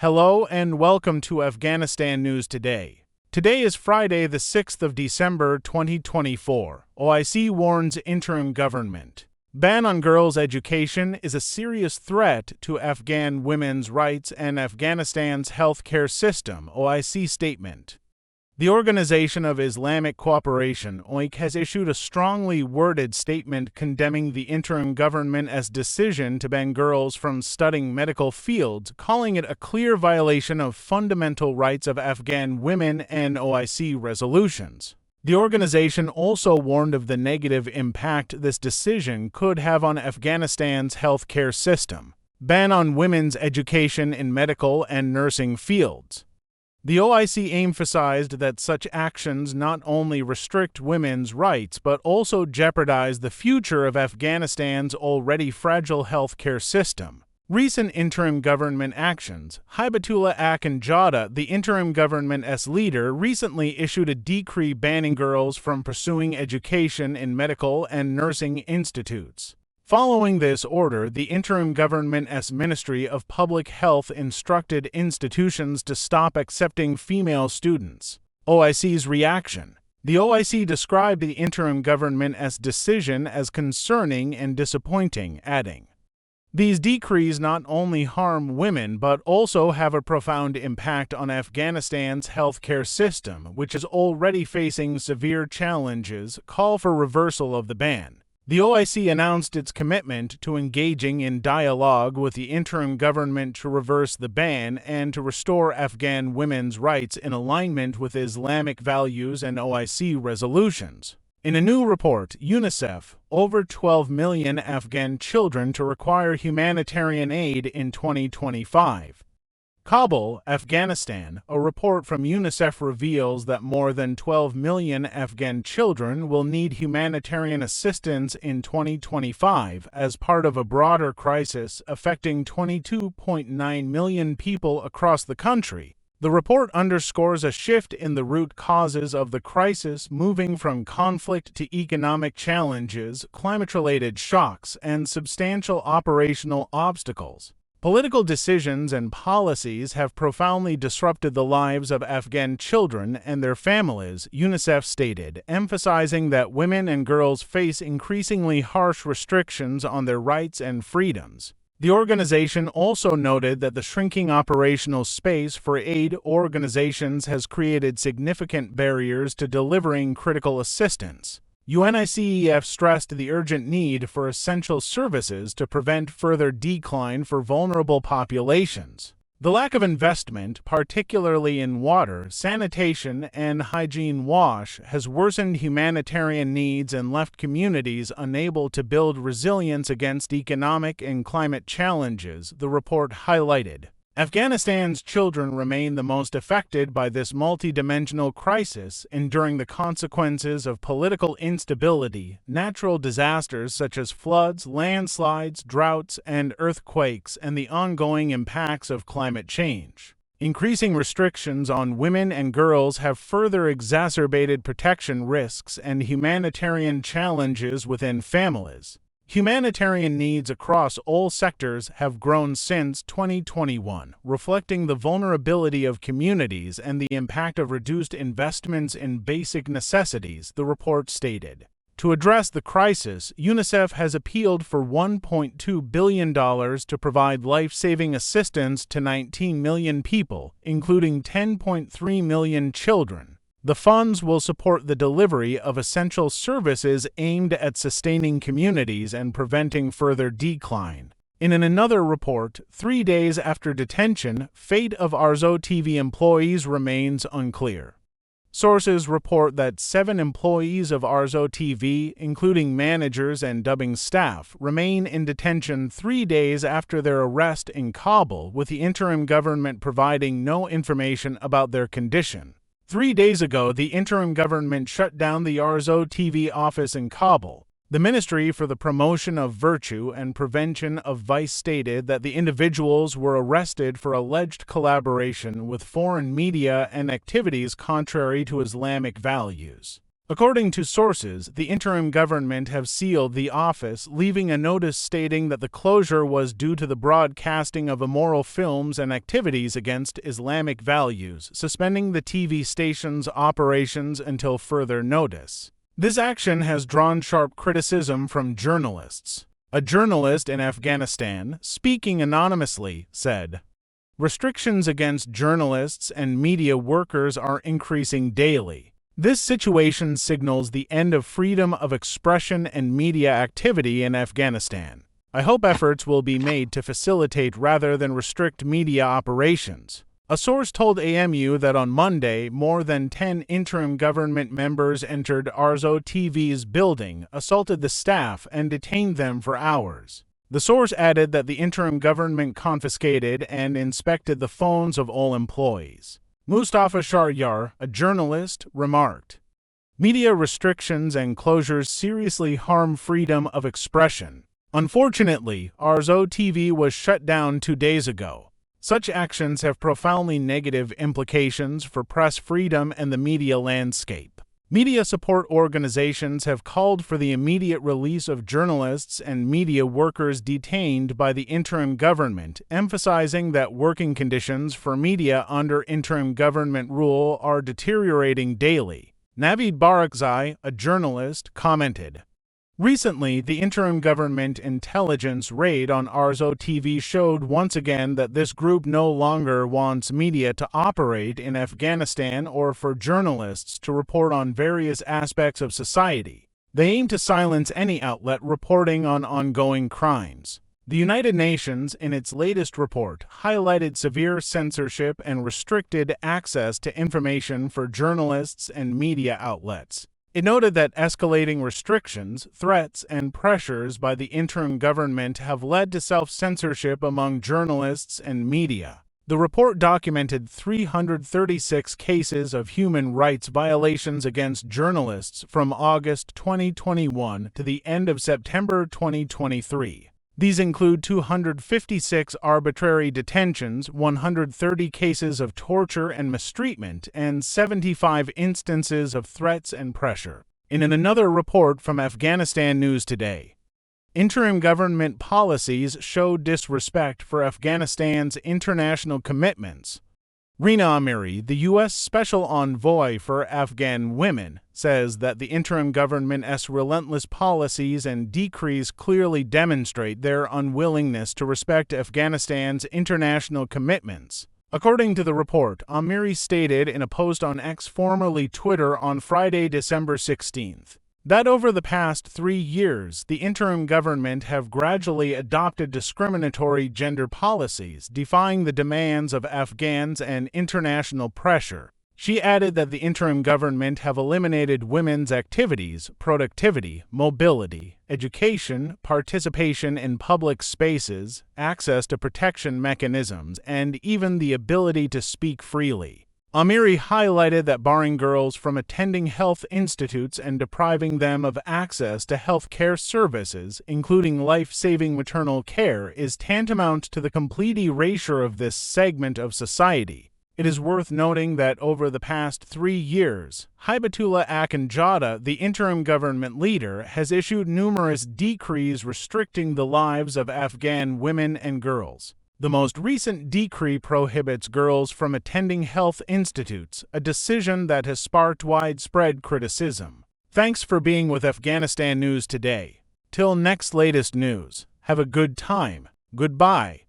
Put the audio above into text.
Hello and welcome to Afghanistan News Today. Today is Friday, the 6th of December, 2024. OIC warns interim government. Ban on girls' education is a serious threat to Afghan women's rights and Afghanistan's healthcare system, OIC statement. The Organization of Islamic Cooperation (OIC) has issued a strongly worded statement condemning the interim government's decision to ban girls from studying medical fields, calling it a clear violation of fundamental rights of Afghan women and OIC resolutions. The organization also warned of the negative impact this decision could have on Afghanistan's healthcare system. Ban on women's education in medical and nursing fields. The OIC emphasized that such actions not only restrict women's rights but also jeopardize the future of Afghanistan's already fragile healthcare system. Recent interim government actions. Hibatullah Akhundzada, the interim government's leader, recently issued a decree banning girls from pursuing education in medical and nursing institutes. Following this order, the interim government's Ministry of Public Health instructed institutions to stop accepting female students. OIC's reaction. The OIC described the interim government's decision as concerning and disappointing, adding, "These decrees not only harm women but also have a profound impact on Afghanistan's healthcare system, which is already facing severe challenges. Call for reversal of the ban." The OIC announced its commitment to engaging in dialogue with the interim government to reverse the ban and to restore Afghan women's rights in alignment with Islamic values and OIC resolutions. In a new report, UNICEF, over 12 million Afghan children to require humanitarian aid in 2025. Kabul, Afghanistan. A report from UNICEF reveals that more than 12 million Afghan children will need humanitarian assistance in 2025 as part of a broader crisis affecting 22.9 million people across the country. The report underscores a shift in the root causes of the crisis, moving from conflict to economic challenges, climate-related shocks, and substantial operational obstacles. Political decisions and policies have profoundly disrupted the lives of Afghan children and their families, UNICEF stated, emphasizing that women and girls face increasingly harsh restrictions on their rights and freedoms. The organization also noted that the shrinking operational space for aid organizations has created significant barriers to delivering critical assistance. UNICEF stressed the urgent need for essential services to prevent further decline for vulnerable populations. The lack of investment, particularly in water, sanitation, and hygiene has worsened humanitarian needs and left communities unable to build resilience against economic and climate challenges, the report highlighted. Afghanistan's children remain the most affected by this multidimensional crisis, enduring the consequences of political instability, natural disasters such as floods, landslides, droughts, and earthquakes, and the ongoing impacts of climate change. Increasing restrictions on women and girls have further exacerbated protection risks and humanitarian challenges within families. Humanitarian needs across all sectors have grown since 2021, reflecting the vulnerability of communities and the impact of reduced investments in basic necessities, the report stated. To address the crisis, UNICEF has appealed for $1.2 billion to provide life-saving assistance to 19 million people, including 10.3 million children. The funds will support the delivery of essential services aimed at sustaining communities and preventing further decline. In another report, 3 days after detention, fate of Arzo TV employees remains unclear. Sources report that 7 employees of Arzo TV, including managers and dubbing staff, remain in detention 3 days after their arrest in Kabul, with the interim government providing no information about their condition. 3 days ago, the interim government shut down the Arzo TV office in Kabul. The Ministry for the Promotion of Virtue and Prevention of Vice stated that the individuals were arrested for alleged collaboration with foreign media and activities contrary to Islamic values. According to sources, the interim government have sealed the office, leaving a notice stating that the closure was due to the broadcasting of immoral films and activities against Islamic values, suspending the TV station's operations until further notice. This action has drawn sharp criticism from journalists. A journalist in Afghanistan, speaking anonymously, said, "Restrictions against journalists and media workers are increasing daily. This situation signals the end of freedom of expression and media activity in Afghanistan. I hope efforts will be made to facilitate rather than restrict media operations." A source told AMU that on Monday, more than 10 interim government members entered Arzo TV's building, assaulted the staff, and detained them for hours. The source added that the interim government confiscated and inspected the phones of all employees. Mustafa Sharyar, a journalist, remarked, "Media restrictions and closures seriously harm freedom of expression. Unfortunately, Arzo TV was shut down 2 days ago. Such actions have profoundly negative implications for press freedom and the media landscape." Media support organizations have called for the immediate release of journalists and media workers detained by the interim government, emphasizing that working conditions for media under interim government rule are deteriorating daily. Navid Barakzai, a journalist, commented, "Recently, the interim government intelligence raid on Arzo TV showed once again that this group no longer wants media to operate in Afghanistan or for journalists to report on various aspects of society. They aim to silence any outlet reporting on ongoing crimes." The United Nations, in its latest report, highlighted severe censorship and restricted access to information for journalists and media outlets. It noted that escalating restrictions, threats, and pressures by the interim government have led to self-censorship among journalists and media. The report documented 336 cases of human rights violations against journalists from August 2021 to the end of September 2023. These include 256 arbitrary detentions, 130 cases of torture and mistreatment, and 75 instances of threats and pressure. In another report from Afghanistan News Today, interim government policies show disrespect for Afghanistan's international commitments. Rina Amiri, the U.S. Special Envoy for Afghan Women, says that the interim government's relentless policies and decrees clearly demonstrate their unwillingness to respect Afghanistan's international commitments. According to the report, Amiri stated in a post on X, formerly Twitter, on Friday, December 16th, that over the past 3 years, the interim government have gradually adopted discriminatory gender policies, defying the demands of Afghans and international pressure. She added that the interim government have eliminated women's activities, productivity, mobility, education, participation in public spaces, access to protection mechanisms, and even the ability to speak freely. Amiri highlighted that barring girls from attending health institutes and depriving them of access to health care services, including life-saving maternal care, is tantamount to the complete erasure of this segment of society. It is worth noting that over the past 3 years, Hibatullah Akhundzada, the interim government leader, has issued numerous decrees restricting the lives of Afghan women and girls. The most recent decree prohibits girls from attending health institutes, a decision that has sparked widespread criticism. Thanks for being with Afghanistan News Today. Till next latest news, have a good time. Goodbye.